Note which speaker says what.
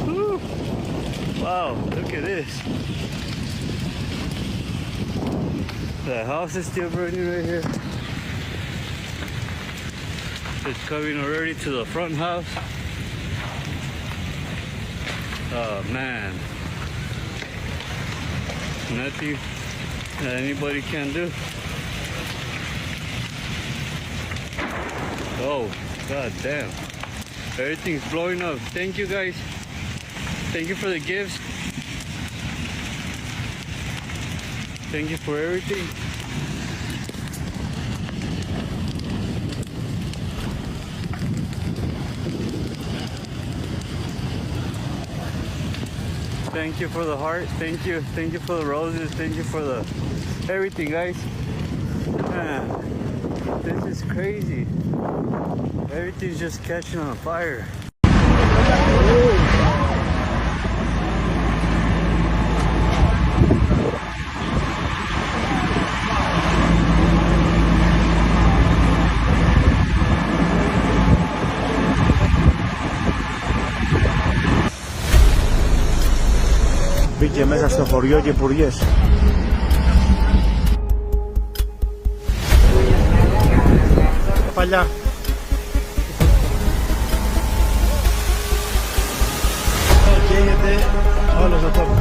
Speaker 1: Woo. Wow, look at this. The house is still burning right here. It's coming already to the front house. Oh man. Nothing that anybody can do. Oh, god damn. Everything's blowing up. Thank you guys. Thank you for the gifts. Thank you for everything. Thank you for the heart. Thank you. Thank you for the roses. Thank you for the everything, guys. Man, this is crazy. Everything's just catching on fire.
Speaker 2: Μπήκε μέσα στο χωριό και πουριές. Παλιά. Καίγεται όλος ο τόπος.